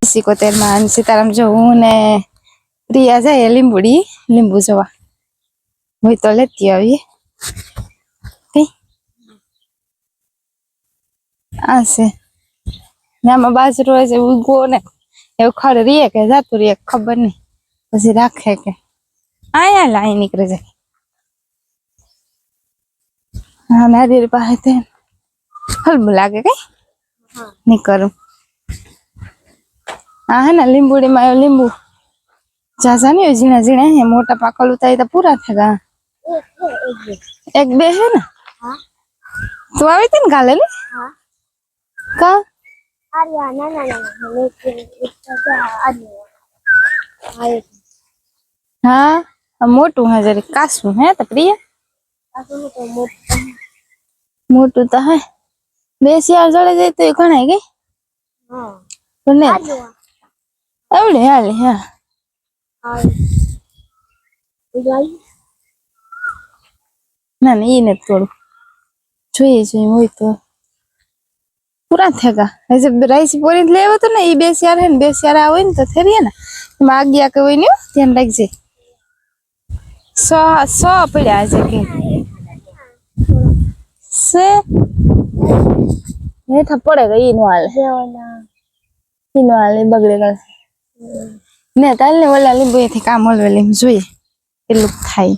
75 માં સીતારામ જો હું ને પ્રિયા જાય લીંબુડી લીંબુ જોવા હોય તો લેતી આવીએ કઈ આ છે ને આમાં બાજરો છે ઉગવો ને એવું ખડ રીએ કે જાતું રીએ ખબર નહીં પછી રાખે કે આયા લાઈ નીકળે જાય હા નારિયેળ પાસે હલબું લાગે કઈ નહીં કરું હા હે ને લીંબુડીમાં લીંબુ ઝાઝા નહીં ઝીણા ઝીણા હે મોટા પાકલ ઉતારી તો પૂરા થયા એક બે હે ને તું આવી હતી ને કાલે ને કા હા મોટું હા જરી કાસું હે તો પ્રિયા મોટું તો હે બે શિયાળ જોડે જાય તો ઘણા ગઈ એવડે હાલે હા ના ના ઈ નથી થોડું જોઈએ જોઈએ હોય તો પૂરા થયા હજે રાઈસ પોરી લેવો તો ને ઈ બે શિયાળ હે ને બે શિયાળ હોય ને તો થરીએ ને એમાં આગિયા કે હોય ને ધ્યાન રાખજે સો પડ્યા છે કે સે હેઠા પડે ઈ નો હાલે બગડે ગયો ને તાલ ને ઓલા લીંબુ થી કામ હલવે લીંબુ જોઈએ કેટલું થાય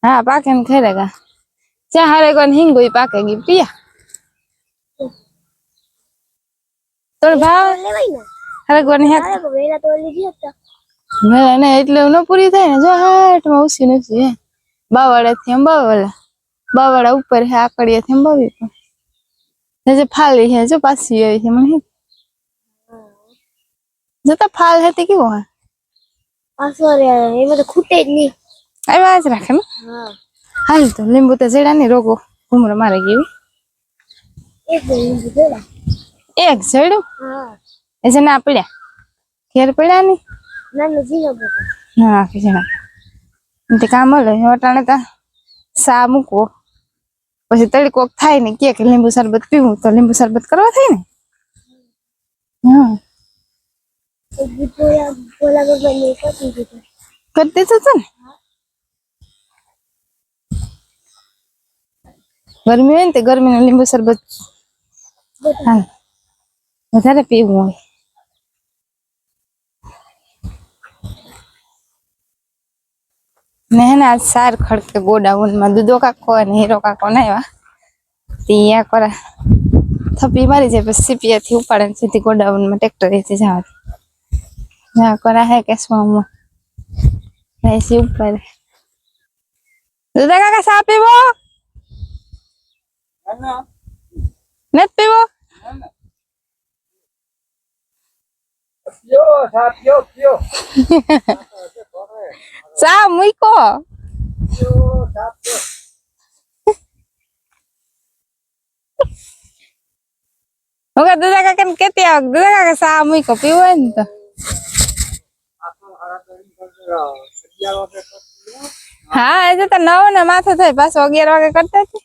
હા પાકે ને ખેરેગા ચા હારે કોને હિંગો પાકે ગઈ પિયા તો ભાવ હારે કોને હેક વેલા ને એટલે ન પૂરી થાય ને જો હાટમાં ઉસી નથી હે બાવાડા થી બાવાડા ઉપર હે આકડિયા થી અંબાવી પણ જે ફાલી હે જો પાછી આવી છે મને જતા ફાલ હતી કેવો હે સોરી એમાં તો ખૂટે જ નહીં આવ્યા જ રાખે ને હાલ તો લીંબુ તો જેડા નહીં રોગો ઘૂમરો મારે ગઈ એક જેડું એ જે ના પડ્યા ઘેર પડ્યા નહીં ના કે જણા તે કામ હલે વટાણે તા સા મૂકવો પછી તડકો થાય ને કે લીંબુ શરબત પીવું તો લીંબુ શરબત કરવા થાય ને હા કરતી તો ને ગરમી હોય ને તે ગરમી લીંબુ શરબત હા વધારે પીવું હોય ને હે ને આજ સાર ખડકે ગોડાઉન માં દૂધો કાકો અને હીરો કાકો ને આવ્યા ત્યાં કરા થપ્પી મારી જાય પછી સીપીયા થી ઉપાડે ને સીધી ગોડાઉન માં ટ્રેક્ટર થી જવા ના કરા હે કેસવામાં એસી ઉપર દૂધા કાકા સા પીવો નથી પીવો સા મૂકો ઓકે દૂધા કાકા ને કેતી આવ દૂધા કાકા સા મૂકો પીવો હોય ને તો હા એ તો 9 ને માથે થાય પાછો 11 વાગે કરતા છે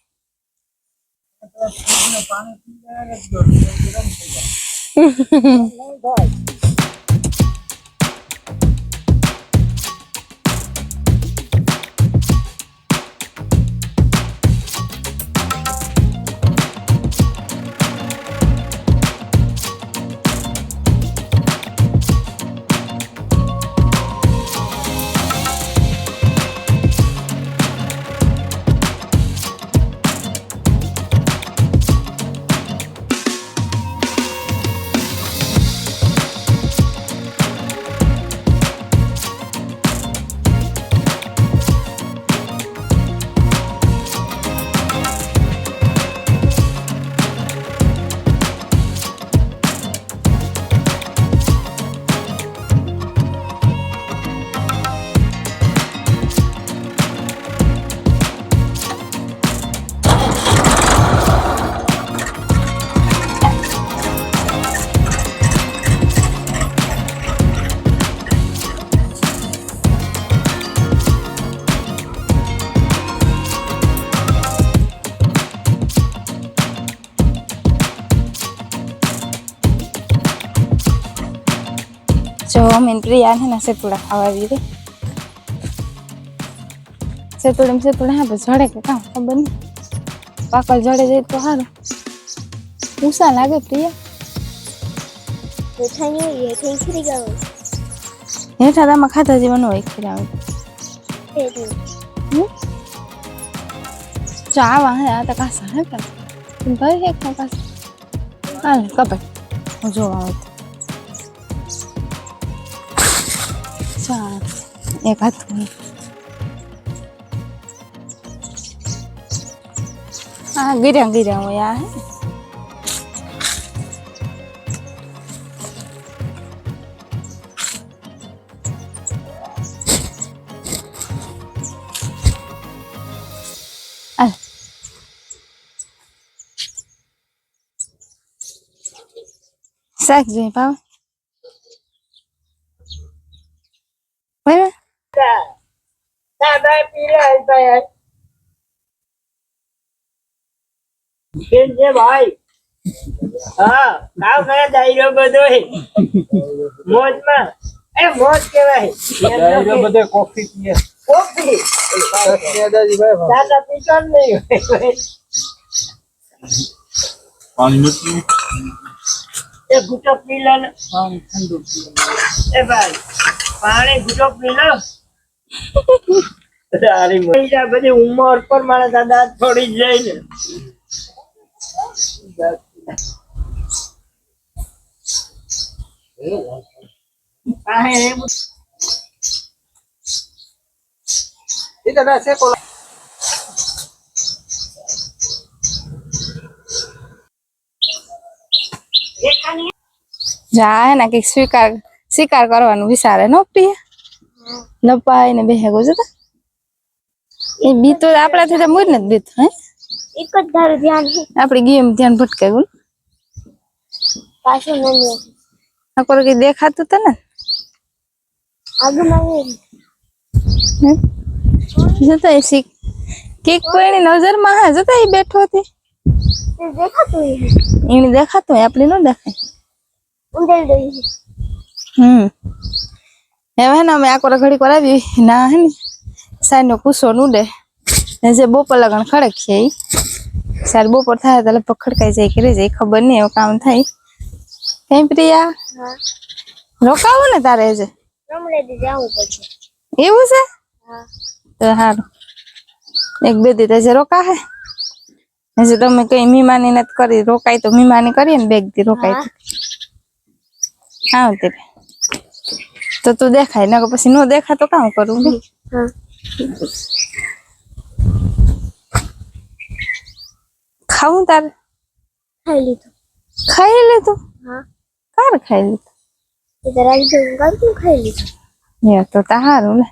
જો અમે પ્રિયા છે ને સેતુડા ખાવા આવી હતી સેતુડા હા પણ જડે કે કામ ખબર નહીં પાકળ જડે જાય તો સારું ઉષા લાગે પ્રિયા હેઠા ખરી ગયો હેઠા તામાં ખાતા જીવન હોય ખીરા ચાવા હે આ તો કાસા હે કે તું ભાઈ હે કાસા હાલ કપાઈ હું જોવા આવે ચાલ એક હાથ હા ગીર્યા હોય આ હે શાક જોઈએ ભાવ ભાઈ હા કામ કરે દાયરો બધો મોજમાં એ મોજ કેવાય દાયરો બધો કોફી પીએ કોફી દાદા પીતો નહીં પાણી નથી એ ગુટો પી લો ને પાણી ઠંડુ એ ભાઈ પાણી ગુટો પી લો તારી મજા બધી ઉંમર પર મારા દાદા થોડી જાય ને જાય ને કઈક શિકાર કરવાનું વિચારે નો પ્રિય લપાઈ ને બેહેગો જતા એ બી તો આપણાથી તો મૂજ ને બીત હે એક જ ધારું ધ્યાન છે આપડી ગેમ ધ્યાન ભટકાય ગુલ પાછું નહીં આ કોઈ કઈ દેખાતું તો ને આગળ જતા એ શીખ કેક કોઈની નજરમાં હા જતા એ બેઠો હતી દેખાતું એને દેખાતું હોય આપડી ન દેખાય ઊંડેલ દઈ હવે ને અમે આ કોરા ઘડી કરાવી ના હે ને સાઈડ નો કુસો નુડે ને જે બપોર લગન ખડક છે સાર બપોર થાય તો લગભગ ખડકાઈ જાય કે રહી જાય ખબર નહીં એવું કામ થાય કઈ પ્રિયા રોકાવું ને તારે જે રમણે દી જાવું પડશે એવું છે હા તો સારું એક બે દી જે રોકા હે હજી તમે કઈ મીમાની નથી કરી રોકાય તો મીમાની કરીએ ને બેગ દી રોકાય હા તે તો તું દેખાય ને પછી નો દેખા તો કામ કરું હા ખાવું તારે ખાઈ લીધું ખાઈ લીધું હા કાર ખાઈ લીધું એ તો રાજી ગામનું ખાઈ લીધું એ તો તારું લે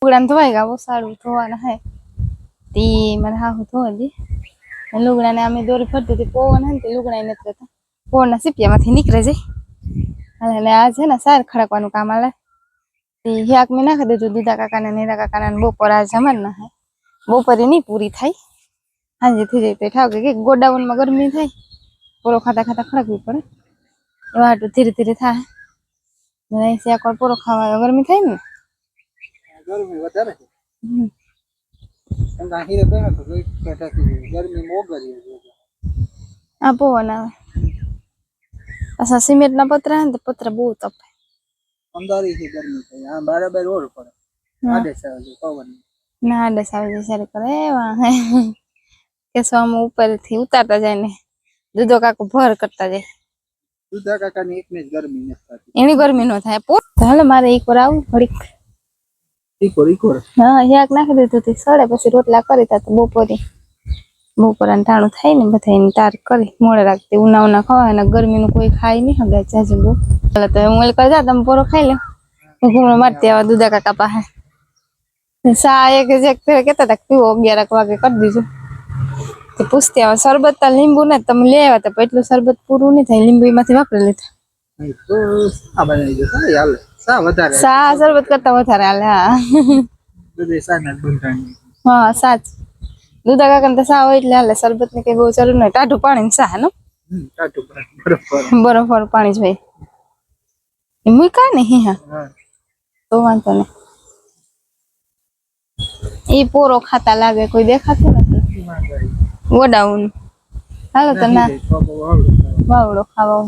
લુગડા ધોવાઈ ગયા બહુ સારું ધોવાના હે તી મને હાહુ ધોવા દી લુગડા ને અમે દોરી ફરતી હતી પવન હે ને લુગડા નથી રહેતા પવનના સીપિયામાંથી નીકળે જાય અને આ છે ને સાર ખડકવાનું કામ આલે હિયાક મેં નાખી દીધું દુધા કાકાને નીરા કાકાને બપોર આ જમણ ના હે બપોરે નહીં પૂરી થાય હાજી થઈ જાય તો ઠાવ કે ગોડાઉનમાં ગરમી થાય પોરો ખાતા ખાતા ખડકવી પડે એવા હાટું ધીરે ધીરે થાય શિયાકોર પોરો ખાવા ગરમી થાય ને ગરમી વધારે છે ગરમી મોગરી આ પવન આવે પાછા સિમેન્ટ ના પતરા હે ને પતરા બહુ તપે અંધારી થી ગરમી થાય આ બરાબર ઓર પડે આડે સાવ પવન ના આડે સાવ સારી કરે એવા હે કે સોમ ઉપરથી ઉતારતા જાય ને દૂધો કાકો ભર કરતા જાય દુધા કાકા ની એકને જ ગરમી નથી થતી એની ગરમી નો થાય પોત હાલે મારે એક વાર આવું ઘડીક ઈકોર હા યાક નાખી દીધું હતી સડે પછી રોટલા કરી તા તો બપોરે ટાણું થાય ને બધા એની તાર કરી મોડે રાખતી ઉના ખવાય ને ગરમીનું કોઈ ખાય નહીં હવે જાજુ બહુ તો હું ઓલી કરી જા તમે પોરો ખાઈ લો ઘૂમણો મારતી આવા દુધા કાકા પાસે સા એક કેતા હતા પીવો 11 વાગે કરી દીધું તો પૂછતી આવે શરબત તો લીંબુ ને તમે લે આવ્યા તો એટલું શરબત પૂરું નહીં થાય લીંબુ માંથી વાપરી લીધા સા શરબત કરતા વધારે હાલે હા સાચ દુધા કાકા ને તો સા હોય એટલે હાલે શરબત ને કઈ બહુ જરૂર નહીં ટાઢું પાણી ને સા નો ટાટું બરોબર બરફ વાળું પાણી જોઈએ એ મૂકા ને હા હા તો વાંધો નહીં એ પોરો ખાતા લાગે કોઈ દેખાતું નથી માં ગઈ વડાઉન હાલો તો ના બાબુ આવડું વાવડો ખાવા